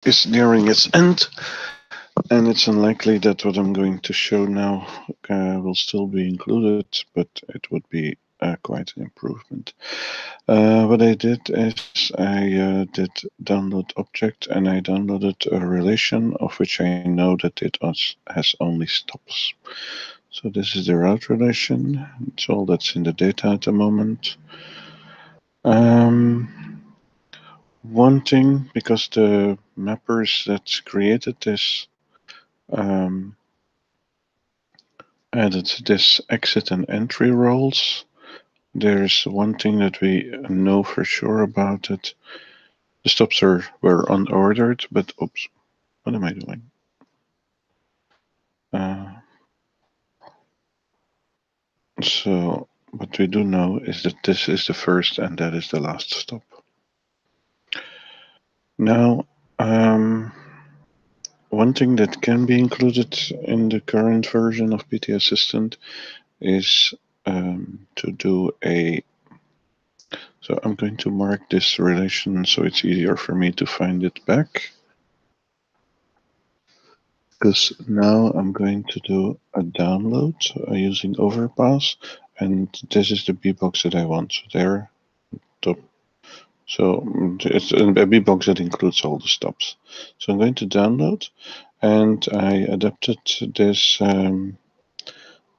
is nearing its end, and it's unlikely that what I'm going to show now will still be included, but it would be quite an improvement. What I did is I did download object, and I downloaded a relation of which I know that it has only stops. So this is the route relation. It's all that's in the data at the moment. One thing, because the mappers that created this added this exit and entry roles, there's one thing that we know for sure about it. The stops were unordered, but oops, what am I doing? So what we do know is that this is the first and that is the last stop. Now, one thing that can be included in the current version of PT Assistant is to do a. So I'm going to mark this relation so it's easier for me to find it back. Because now I'm going to do a download using Overpass, and this is the bbox that I want. So there, top. So it's a bbox that includes all the stops. So I'm going to download, and I adapted this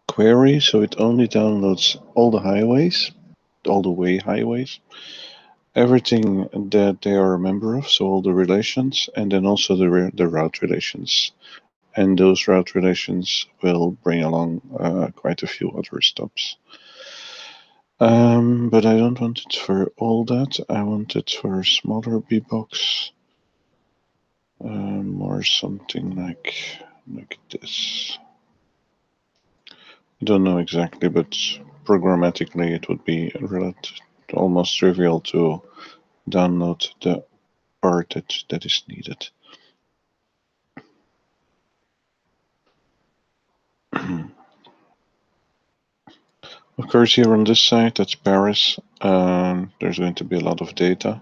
query so it only downloads all the highways, all the way highways, everything that they are a member of, so all the relations, and then also the route relations. And those route relations will bring along quite a few other stops. But I don't want it for all that. I want it for a smaller bbox, or something like this. I don't know exactly, but programmatically it would be almost trivial to download the part that is needed. Of course, here on this side, that's Paris. There's going to be a lot of data.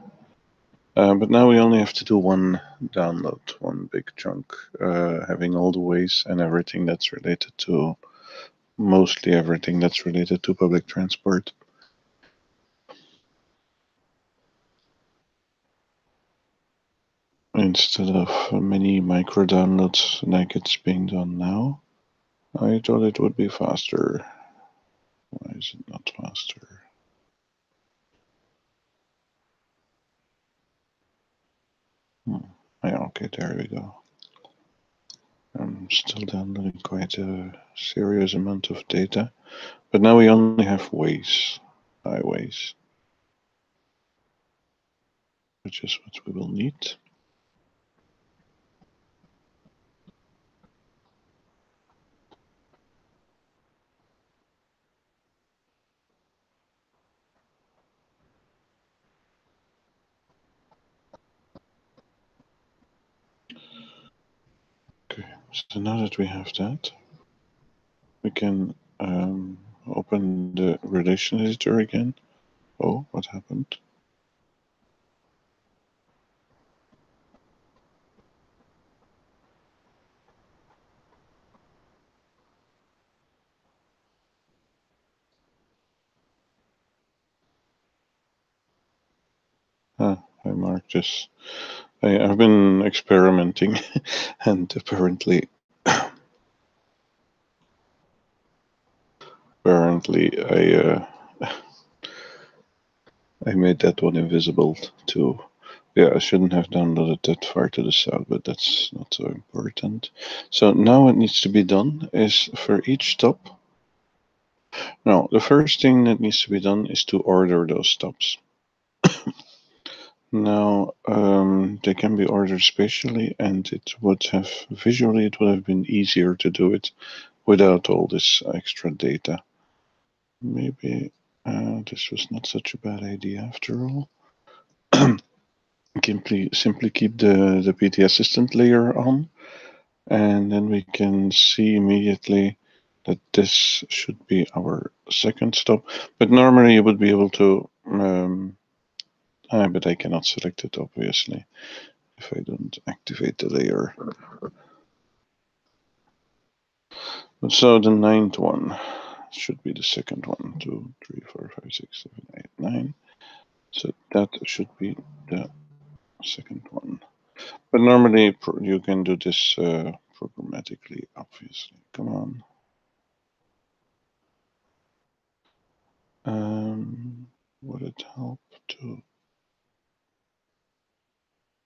But now we only have to do one download, one big chunk, having all the ways and everything that's related to, mostly everything that's related to public transport. Instead of many micro downloads like it's being done now, I thought it would be faster. Why is it not faster? Yeah, okay, there we go. I'm still downloading quite a serious amount of data, but now we only have ways, highways, which is what we will need. Okay, so now that we have that, we can open the relation editor again. Oh, what happened? I marked this. I've been experimenting, and apparently I made that one invisible too. Yeah, I shouldn't have downloaded that far to the south, but that's not so important. So now what needs to be done is for each stop. Now, the first thing that needs to be done is to order those stops. Now, they can be ordered spatially, and it would have visually it would have been easier to do it without all this extra data. Maybe this was not such a bad idea after all. Simply keep the PT Assistant layer on, and then we can see immediately that this should be our second stop. But normally you would be able to, but I cannot select it obviously. if I don't activate the layer. So the 9th one should be the second one. 2, 3, 4, 5, 6, 7, 8, 9. So that should be the second one. But normally you can do this programmatically, obviously. Come on. Would it help to...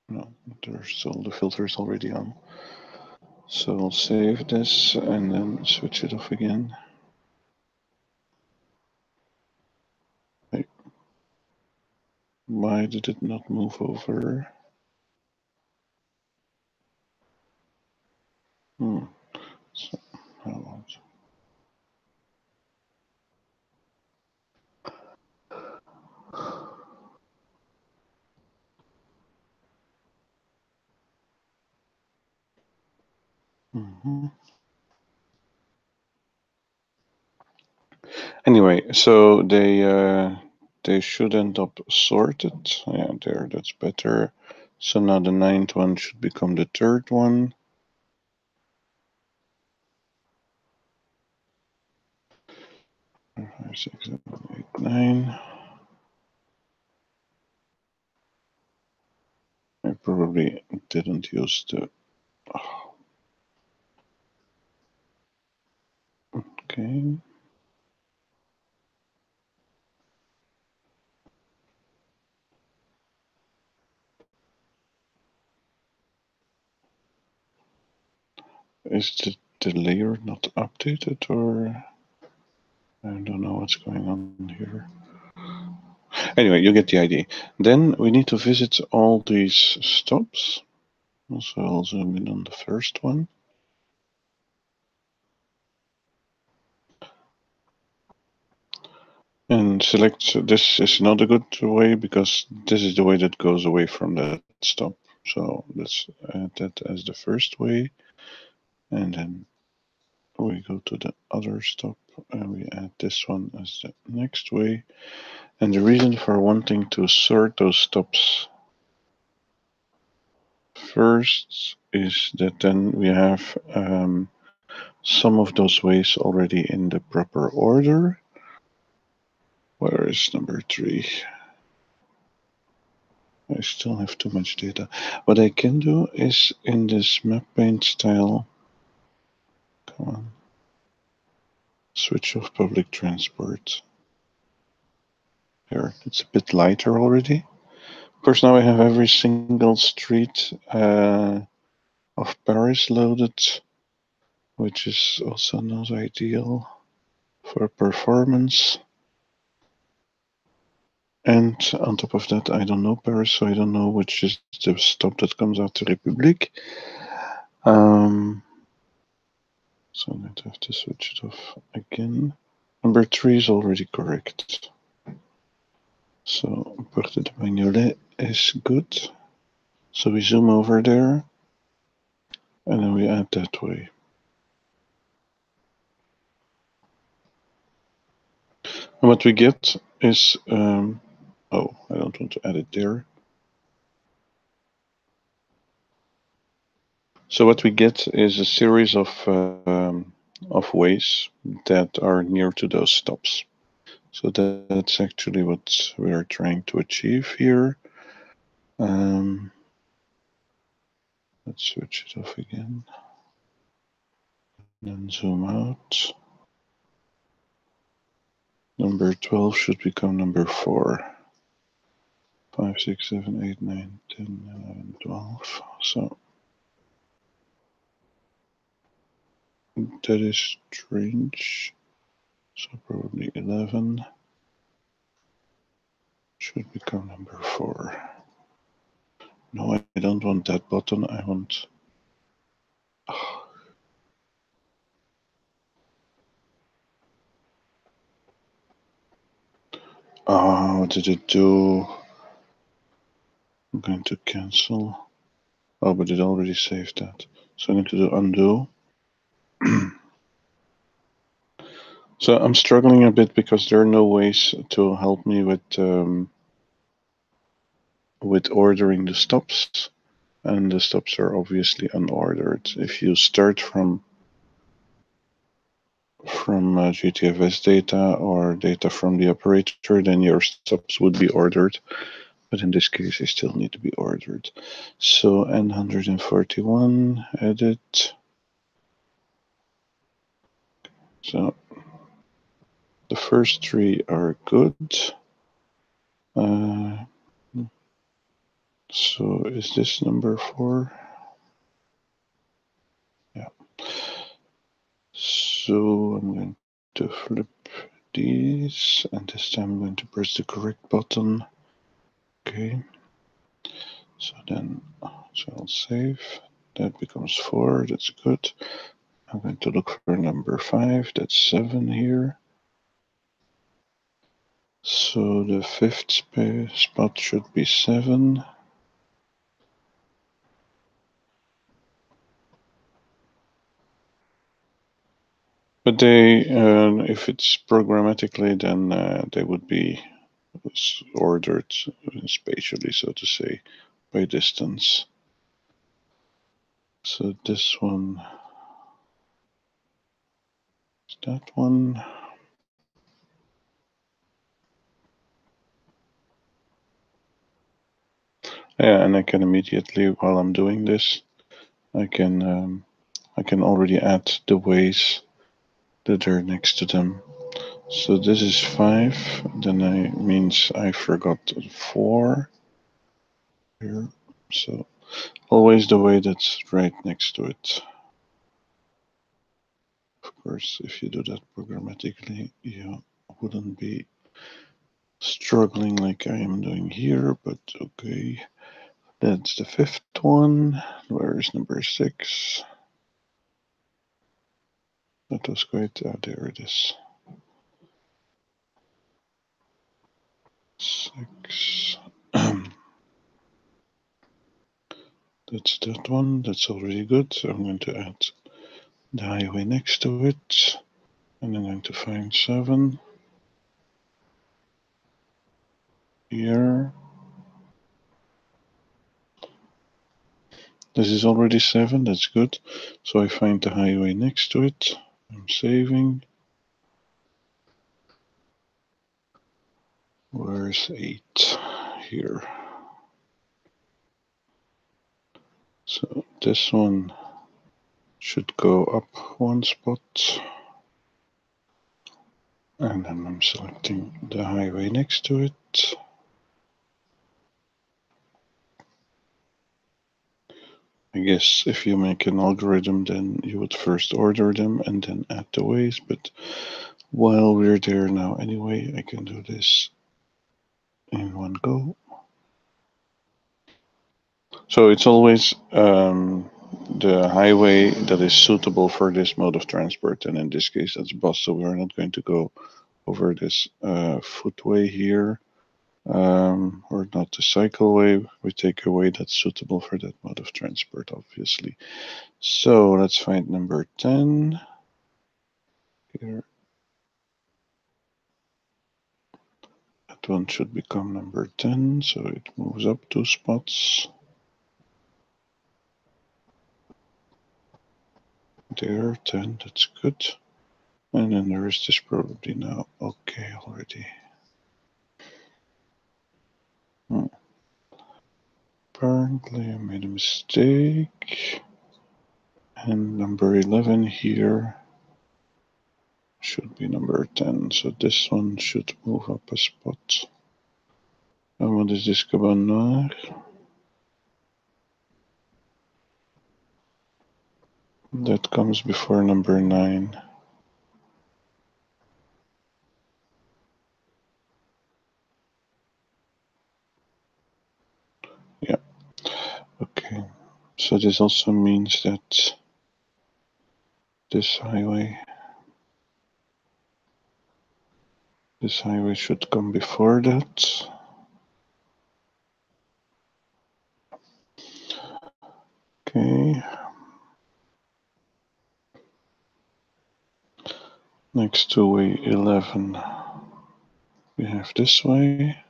No, there's still the filters already on. So I'll save this and then switch it off again. Wait. Why did it not move over? So, how about... Anyway, so they should end up sorted. Yeah, there, that's better. So now the 9th one should become the 3rd one. 4, 5, 6, 7, 8, 9. I probably didn't use the... Oh. Okay. Is the layer not updated, or... I don't know what's going on here. Anyway, you get the idea. Then we need to visit all these stops. So I'll zoom in on the first one. And select, this is not a good way because this is the way that goes away from that stop. So let's add that as the first way. And then we go to the other stop and we add this one as the next way. And the reason for wanting to sort those stops first is that then we have some of those ways already in the proper order. Where is number 3? I still have too much data. What I can do is in this map paint style, come on, switch off public transport. Here, it's a bit lighter already. Of course, now I have every single street of Paris loaded, which is also not ideal for performance. And on top of that, I don't know Paris, so I don't know which is the stop that comes after République. So I'm going to have to switch it off again. Number 3 is already correct. So Porte de Bagnolet is good. So we zoom over there and then we add that way. And what we get is, oh, I don't want to add it there. So what we get is a series of ways that are near to those stops. So that's actually what we are trying to achieve here. Let's switch it off again. Then zoom out. Number 12 should become number 4. 5, 6, 7, 8, 9, 10, 11, 12. So that is strange. So probably 11 should become number 4. No, I don't want that button. I want... Oh, what did it do? I'm going to cancel. Oh, but it already saved that. So I'm going to do undo. So I'm struggling a bit because there are no ways to help me with ordering the stops. and the stops are obviously unordered. If you start from GTFS data or data from the operator, then your stops would be ordered. But in this case, they still need to be ordered. So N141, edit. So the first three are good. So is this number 4? Yeah. So I'm going to flip these, and this time I'm going to press the correct button. Okay. So then, so I'll save. That becomes 4. That's good. I'm going to look for number 5. That's 7 here. So the fifth spot should be 7. But they, if it's programmatically, then they would be ordered spatially, so to say, by distance. So this one is that one. Yeah, and I can immediately, while I'm doing this, I can already add the ways that are next to them. So this is 5. Then means I forgot 4 here. So always the way that's right next to it. Of course, if you do that programmatically, you wouldn't be struggling like I am doing here, but okay. That's the 5th one. Where is number 6? That was quite, there it is. 6. That's that one. That's already good. So I'm going to add the highway next to it. And I'm going to find 7. Here. This is already 7. That's good. So I find the highway next to it. I'm saving. Where's 8? Here. So this one should go up 1 spot. And then I'm selecting the highway next to it. I guess if you make an algorithm, then you would first order them and then add the ways. But while we're there now anyway, I can do this in one go. So it's always the highway that is suitable for this mode of transport. And in this case, that's bus. So we're not going to go over this footway here. Or not the cycleway. We take a way that's suitable for that mode of transport, obviously. So let's find number 10 here. That one should become number 10, so it moves up 2 spots. There, 10, that's good. And then the rest is probably now okay already. Apparently I made a mistake. And number 11 here should be number 10. So this one should move up a spot. And what is this Caban Noir? That comes before number 9. Yeah. Okay. So this also means that this highway should come before that. Okay. Next to way 11, we have this way.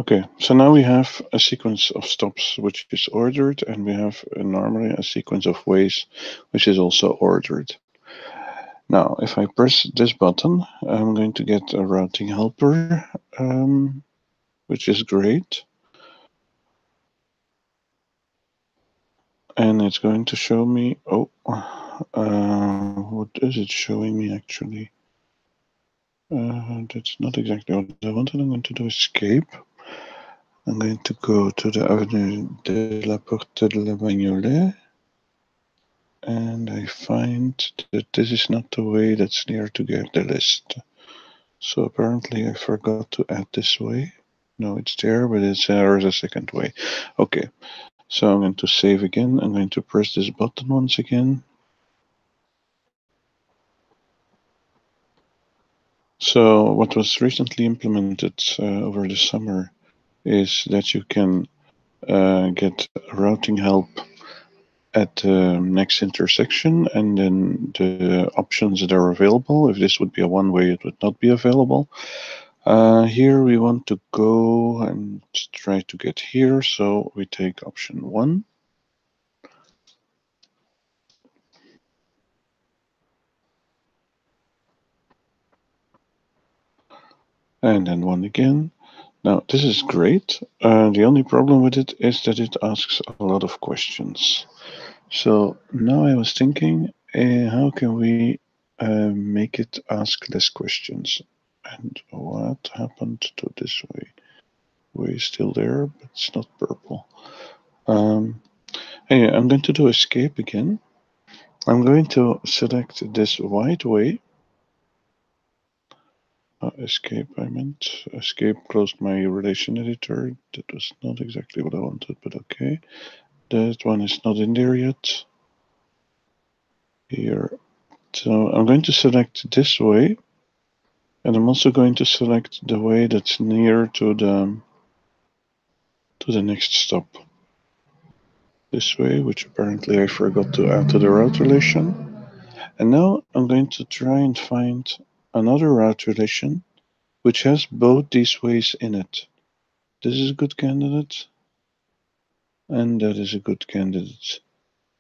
Okay, so now we have a sequence of stops which is ordered, and we have normally a sequence of ways which is also ordered. Now, if I press this button, I'm going to get a routing helper, which is great. And it's going to show me, what is it showing me actually? That's not exactly what I wanted. I'm going to do escape. I'm going to go to the Avenue de la Porte de la Bagnolet. And I find that this is not the way that's near to get the list. So apparently I forgot to add this way. No, it's there, but there is a second way. Okay, so I'm going to save again. I'm going to press this button once again. So what was recently implemented over the summer is that you can get routing help at the next intersection, and then the options that are available. If this would be a one way, it would not be available. Here we want to go and try to get here, so we take option 1. And then 1 again. Now, this is great. The only problem with it is that it asks a lot of questions. So now I was thinking, how can we make it ask less questions? And what happened to this way? Way is still there, but it's not purple. Anyway, I'm going to do escape again. I'm going to select this white way. Escape, I meant. Escape closed my relation editor. That was not exactly what I wanted, but okay. That one is not in there yet. Here. So I'm going to select this way. And I'm also going to select the way that's near to the next stop. This way, which apparently I forgot to add to the route relation. And now I'm going to try and find another route relation which has both these ways in it. This is a good candidate, and that is a good candidate.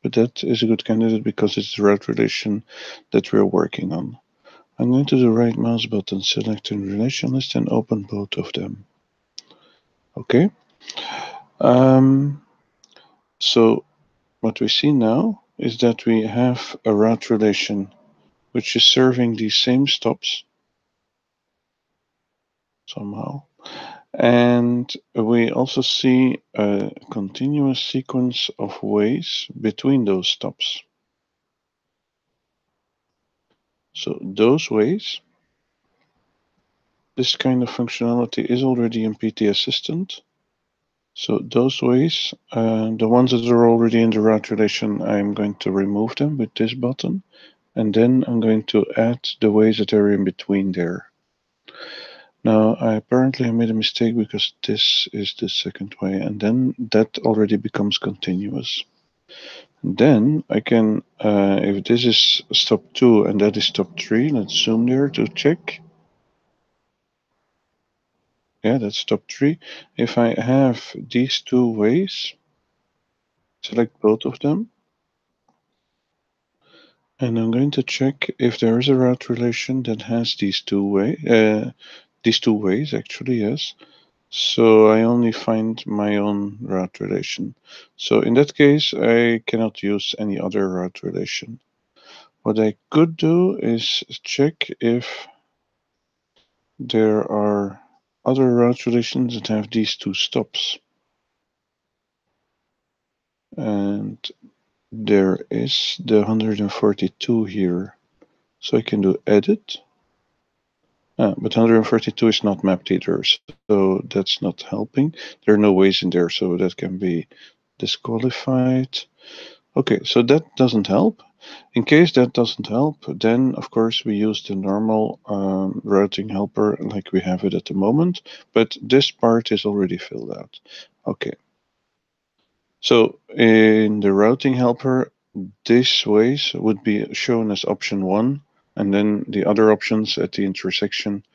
But that is a good candidate because it's the route relation that we're working on. I'm going to do right mouse button, select a relation list, and open both of them. Okay. So what we see now is that we have a route relation which is serving these same stops somehow. And we also see a continuous sequence of ways between those stops. So those ways, this kind of functionality is already in PT Assistant. So those ways, the ones that are already in the route relation, I'm going to remove them with this button. And then I'm going to add the ways that are in between there. Now, apparently I made a mistake because this is the second way, and then that already becomes continuous. Then I can, if this is stop 2 and that is stop 3, let's zoom there to check. Yeah, that's stop 3. If I have these two ways, select both of them. And I'm going to check if there is a route relation that has these two ways actually, yes. So I only find my own route relation. So in that case, I cannot use any other route relation. What I could do is check if there are other route relations that have these two stops. And there is the 142 here. So I can do edit. But 142 is not mapped either, so that's not helping. There are no ways in there, so that can be disqualified. Okay, so that doesn't help. In case that doesn't help, then of course we use the normal routing helper like we have it at the moment, but this part is already filled out. Okay. So in the routing helper, these ways would be shown as option 1, and then the other options at the intersection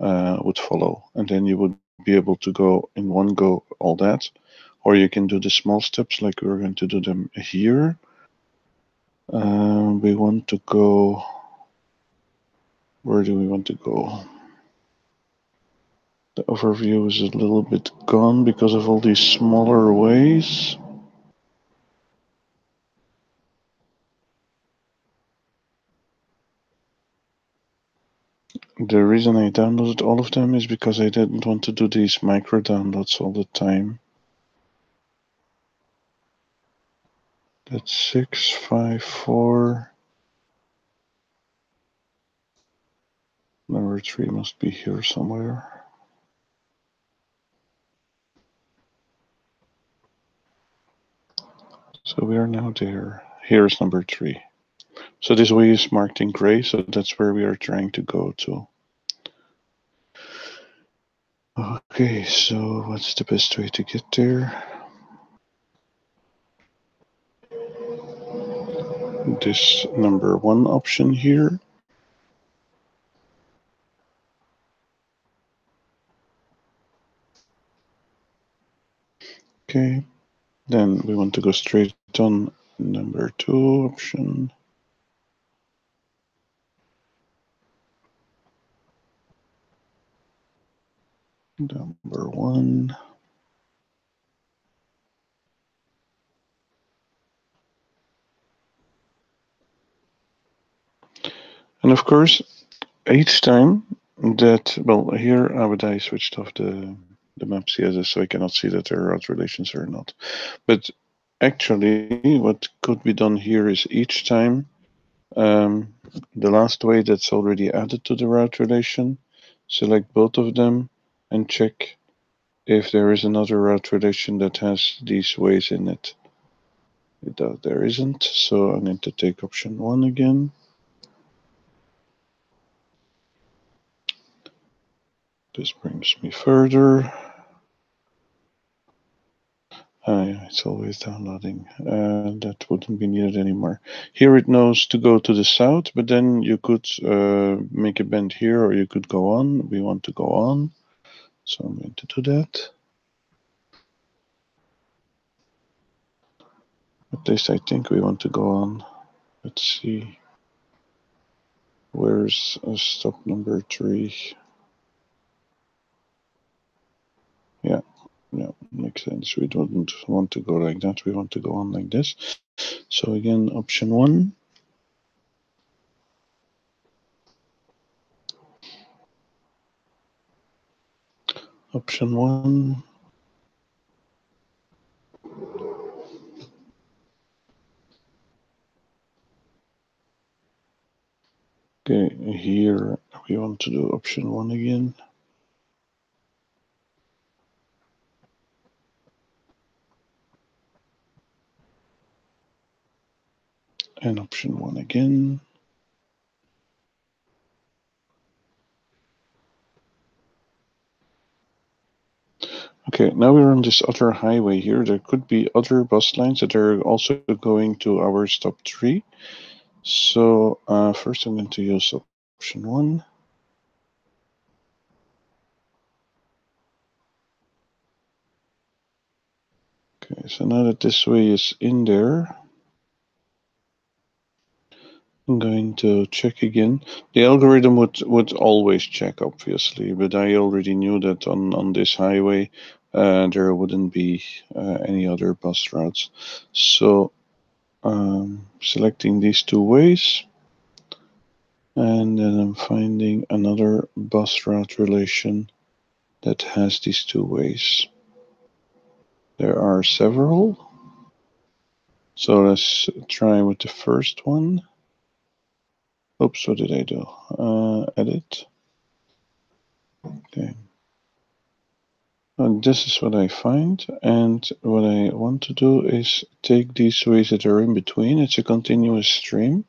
would follow, and then you would be able to go in one go all that, or you can do the small steps like we're going to do them here. We want to go. Where do we want to go? The overview is a little bit gone because of all these smaller ways. The reason I downloaded all of them is because I didn't want to do these micro downloads all the time. That's 6, 5, 4. Number 3 must be here somewhere. So we are now there. Here's number 3. So this way is marked in gray, so that's where we are trying to go to. Okay, so what's the best way to get there? This number 1 option here. Okay, then we want to go straight on number 2 option. Number 1. And of course, each time that, well, here I switched off the map CSS so I cannot see that there are route relations or not. But actually, what could be done here is each time the last way that's already added to the route relation, select both of them and check if there is another route relation that has these ways in it. There isn't, so I need to take option 1 again. This brings me further. It's always downloading. That wouldn't be needed anymore. Here it knows to go to the south, but then you could make a bend here, or you could go on. We want to go on, so I'm going to do that. At least I think we want to go on. Let's see. Where's stop number 3? Yeah, makes sense. We don't want to go like that. We want to go on like this. So again, option 1. Option 1. Okay, here we want to do option 1 again. And option 1 again. Okay, now we're on this other highway here. There could be other bus lines that are also going to our stop 3. So first I'm going to use option 1. Okay, so now that this way is in there, I'm going to check again. The algorithm would always check, obviously, but I already knew that on this highway there wouldn't be any other bus routes. So selecting these 2 ways, and then I'm finding another bus route relation that has these 2 ways. There are several. So let's try with the first one. Oops, what did I do? Edit. Okay. And this is what I find, and what I want to do is take these ways that are in between. It's a continuous stream,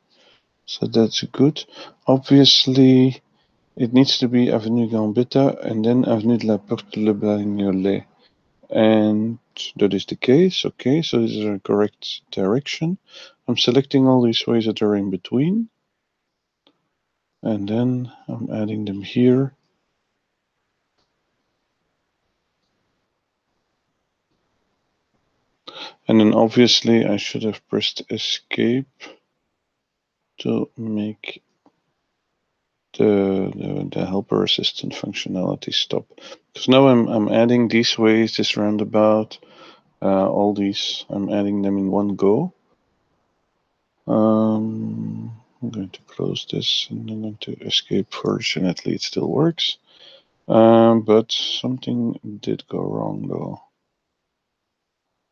so that's good. Obviously, it needs to be Avenue Gambetta and then Avenue de la Porte Le Bagnolet. And that is the case. Okay, so this is a correct direction. I'm selecting all these ways that are in between, and then I'm adding them here. And then obviously I should have pressed escape to make the helper assistant functionality stop. Because now I'm adding these ways, this roundabout, all these, I'm adding them in one go. I'm going to close this and I'm going to escape. Fortunately, it still works. But something did go wrong though.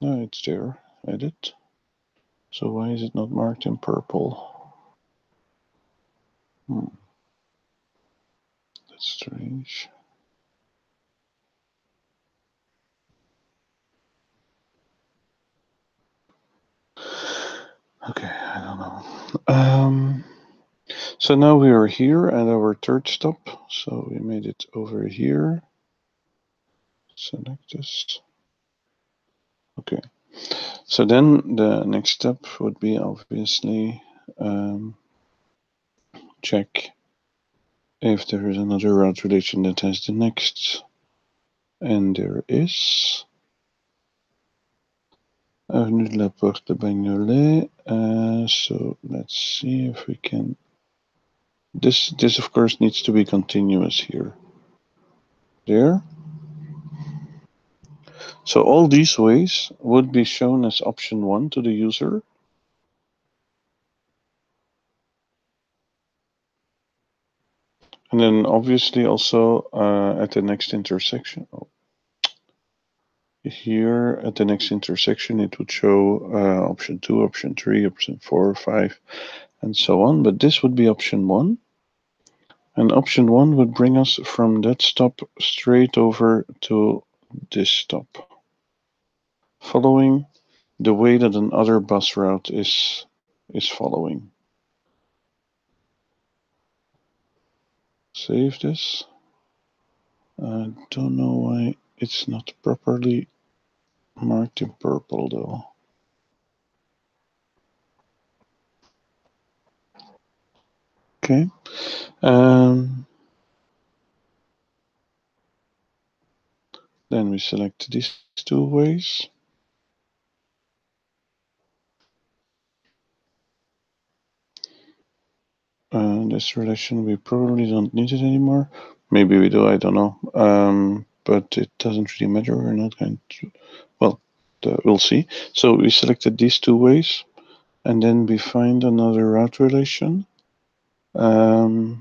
No, it's there. Edit. So why is it not marked in purple? That's strange. Okay, I don't know. So now we are here at our third stop. So we made it over here. Select this. Okay. So then the next step would be obviously check if there is another route relation that has the next. And there is. Avenue de la Porte de Bagnolet. So let's see if we can. This of course needs to be continuous here. There. So all these ways would be shown as option 1 to the user. And then obviously also at the next intersection. Here at the next intersection, it would show option 2, option 3, option 4, 5, and so on. But this would be option 1. And option 1 would bring us from that stop straight over to this stop, following the way that another bus route is following. Save this. I don't know why it's not properly marked in purple though. Okay. Then we select these two ways. This relation, we probably don't need it anymore. Maybe we do, I don't know. But it doesn't really matter. We're not going to, well, we'll see. So we selected these two ways, and then we find another route relation. There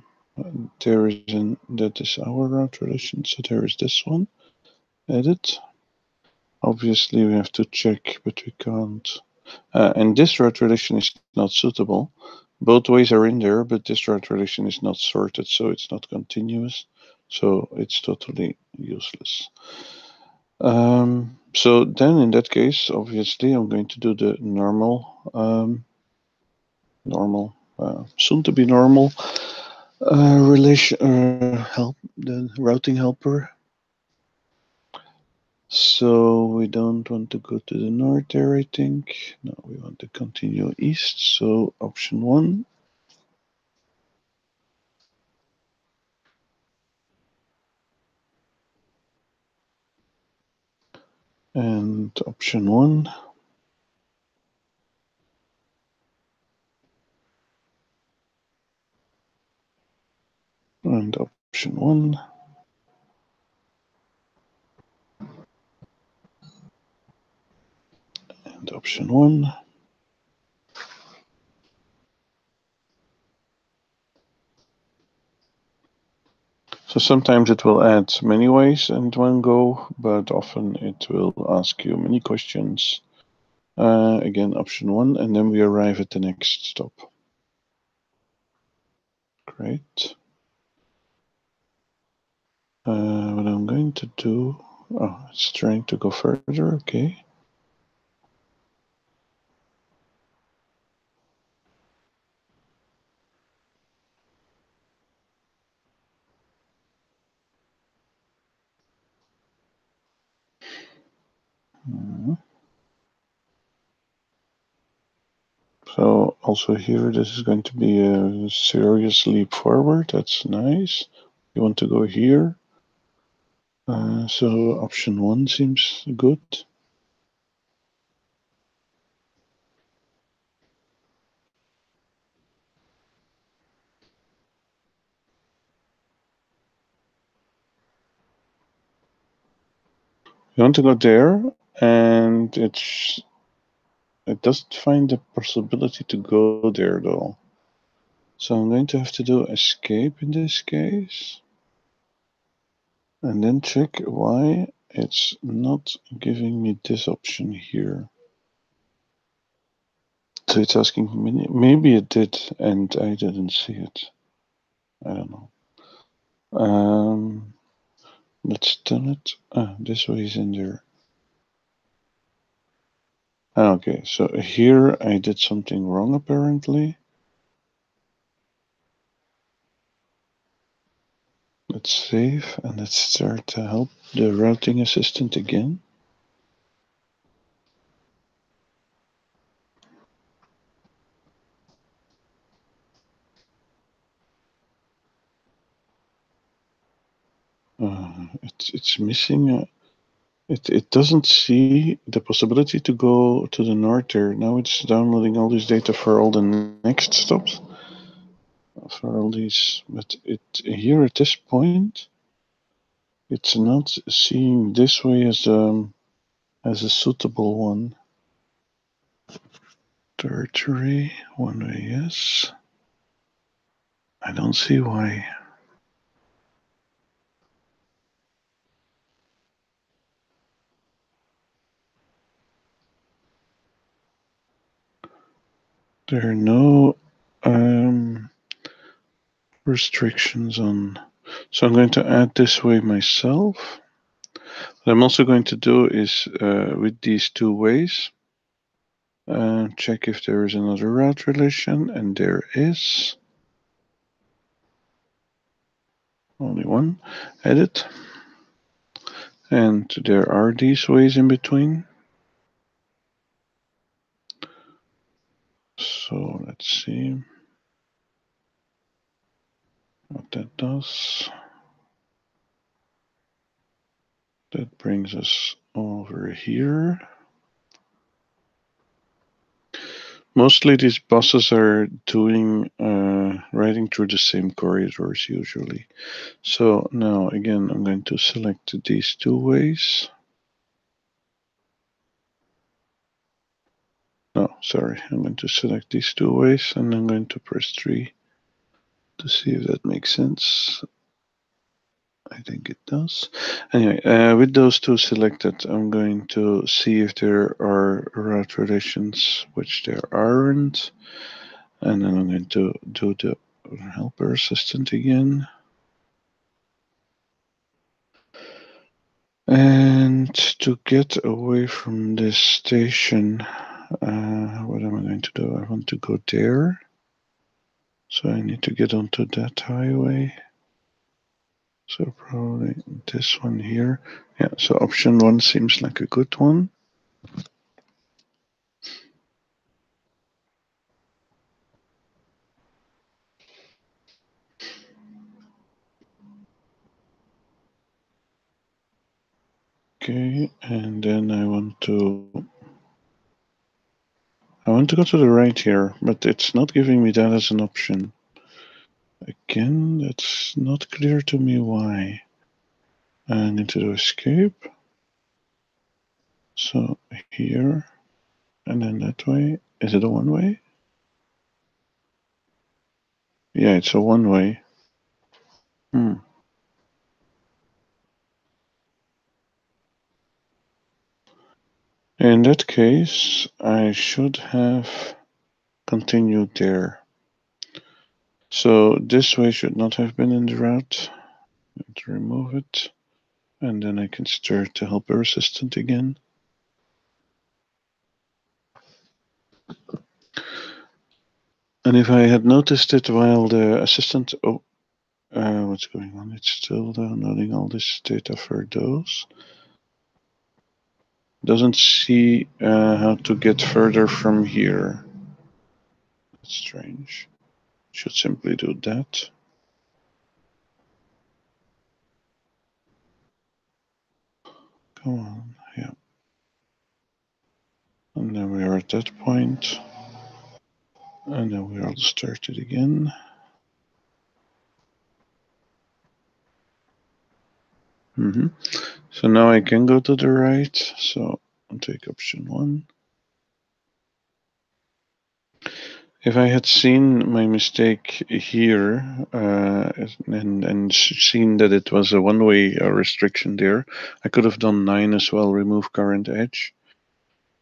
is that is our route relation. So there is this one. Edit. Obviously, we have to check, but we can't. And this route relation is not suitable. Both ways are in there, but this route relation is not sorted, so it's not continuous. So it's totally useless. So then in that case, obviously, I'm going to do the normal, soon to be normal relation help, the routing helper. So we don't want to go to the north there, I think. No, we want to continue east. So option 1. And option 1. And option 1. And option 1. So sometimes it will add many ways in one go, but often it will ask you many questions. Again, option 1, and then we arrive at the next stop. Great. What I'm going to do, it's trying to go further, okay. So also here, this is going to be a serious leap forward. That's nice. You want to go here. So option 1 seems good. You want to go there, and it doesn't find the possibility to go there though. So I'm going to have to do escape in this case, and then check why it's not giving me this option here. So it's asking me, maybe it did and I didn't see it. I don't know. Let's turn it. This way is in there. Okay, so here I did something wrong apparently. Let's save and let's start to help the routing assistant again. It's missing. It doesn't see the possibility to go to the north there. Now it's downloading all this data for all the next stops. For all these, but it here at this point, it's not seeing this way as a suitable one. Territory, one way, yes. I don't see why. There are no restrictions on. So I'm going to add this way myself. What I'm also going to do is with these two ways, check if there is another route relation, and there is. Only one. Edit. And there are these ways in between. So let's see what that does. That brings us over here. Mostly these buses are doing riding through the same corridors usually. So now again, I'm going to select these two ways. No, sorry, I'm going to select these two ways and I'm going to press 3 to see if that makes sense. I think it does. Anyway, with those two selected, I'm going to see if there are route relations, which there aren't. And then I'm going to do the helper assistant again. And to get away from this station, what am I going to do? I want to go there. So I need to get onto that highway. So probably this one here. Yeah, so option 1 seems like a good one. Okay, and then I want to go to the right here, but it's not giving me that as an option. Again, that's not clear to me why. I need to do escape. So here, and then that way. Is it a one way? Yeah, it's a one way. In that case, I should have continued there. So this way should not have been in the route. To remove it. And then I can start the helper assistant again. And if I had noticed it while the assistant, what's going on? It's still downloading all this data for those. Doesn't see how to get further from here. That's strange. Should simply do that. Come on, yeah. And then we are at that point. And then we are started again. So now I can go to the right. So I'll take option 1. If I had seen my mistake here and seen that it was a one-way restriction there, I could have done 9 as well, remove current edge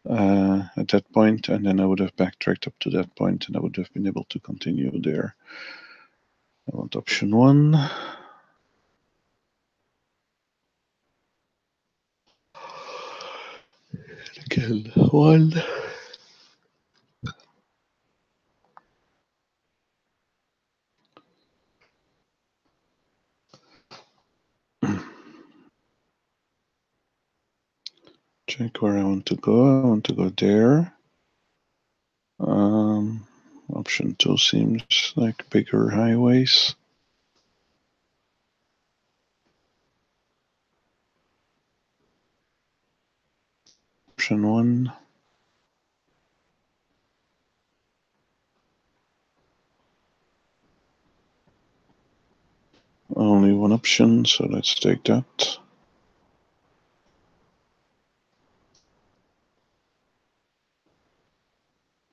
at that point, and then I would have backtracked up to that point and I would have been able to continue there. I want option 1. Again, 1. Check where I want to go. I want to go there. Option 2 seems like bigger highways. Option 1. Only one option, so let's take that.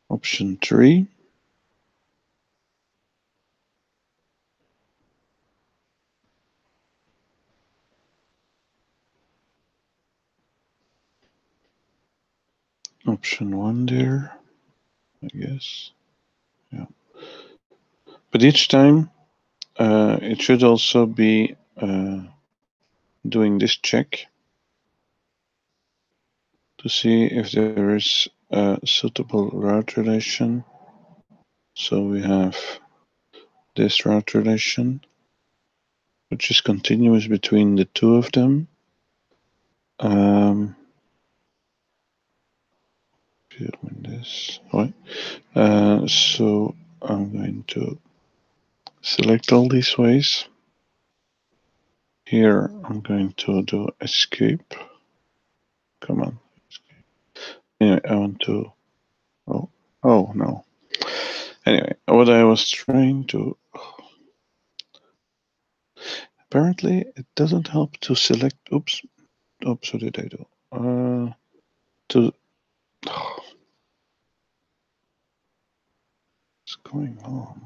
Option 3. Option 1 there, I guess. Yeah. But each time, it should also be doing this check to see if there is a suitable route relation. So we have this route relation, which is continuous between the two of them. This, right? So I'm going to select all these ways. Here I'm going to do escape. Come on. Anyway, I want to. Oh no. Anyway, what I was trying to. Apparently, it doesn't help to select. Oops. Oops. What did I do? To. What's going on?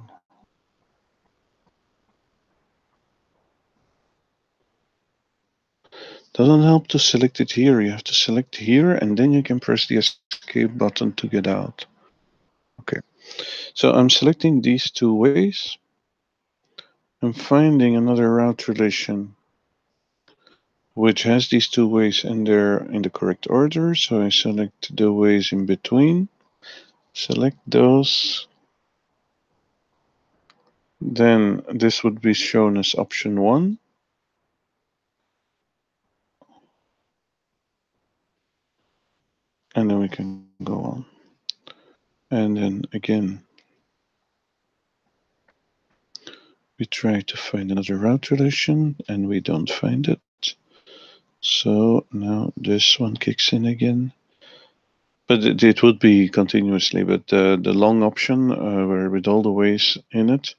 Doesn't help to select it here. You have to select here, and then you can press the escape button to get out. Okay. So I'm selecting these two ways. I'm finding another route relation which has these two ways in the correct order. So I select the ways in between, select those. Then this would be shown as option 1. And then we can go on. And then again, we try to find another route relation and we don't find it. So now this one kicks in again. But it would be continuously, but the long option where with all the ways in it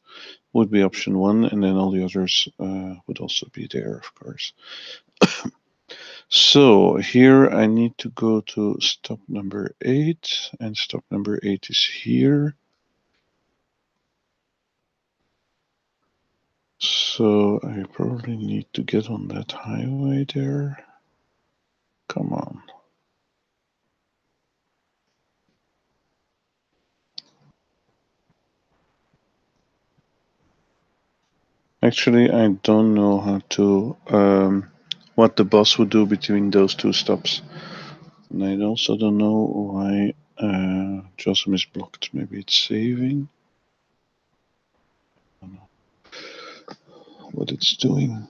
would be option 1, and then all the others would also be there, of course. So here I need to go to stop number 8, and stop number 8 is here. So I probably need to get on that highway there. Come on. Actually, I don't know how to, what the bus would do between those two stops. And I also don't know why JOSM is blocked. Maybe it's saving. I don't know what it's doing.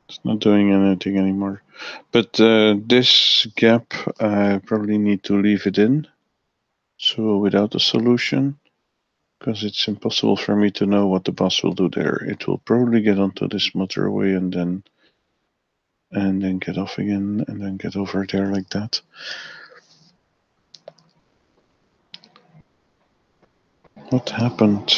It's not doing anything anymore. But this gap, I probably need to leave it in. So without a solution, because it's impossible for me to know what the bus will do there. It will probably get onto this motorway and then get off again and then get over there like that. What happened?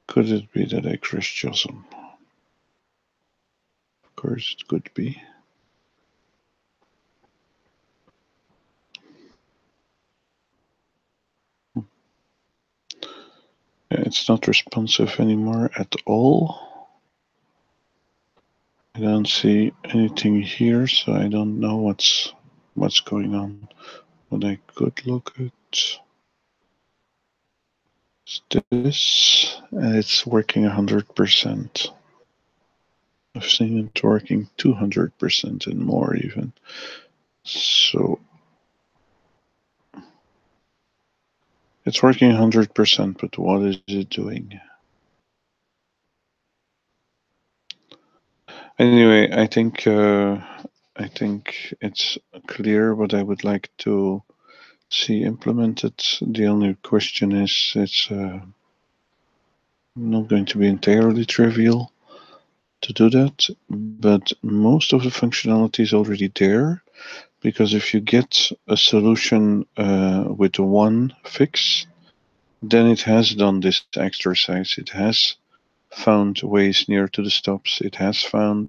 Could it be that I crashed JOSM? Of course, it could be. It's not responsive anymore at all. I don't see anything here, so I don't know what's going on. What I could look at is this, and it's working 100%. I've seen it working 200% and more even. So it's working 100%, but what is it doing? Anyway, I think it's clear what I would like to see implemented. The only question is, it's not going to be entirely trivial to do that, but most of the functionality is already there, because if you get a solution with one fix, then it has done this exercise. It has found ways near to the stops. It has found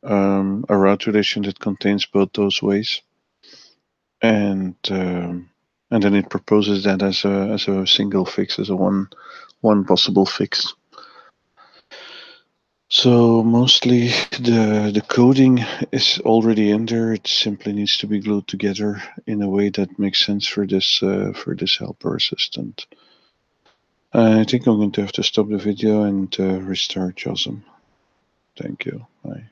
a route relation that contains both those ways, and then it proposes that as a single fix, as a one possible fix. So mostly the coding is already in there. It simply needs to be glued together in a way that makes sense for this helper assistant. I think I'm going to have to stop the video and restart JOSM. Thank you. Bye.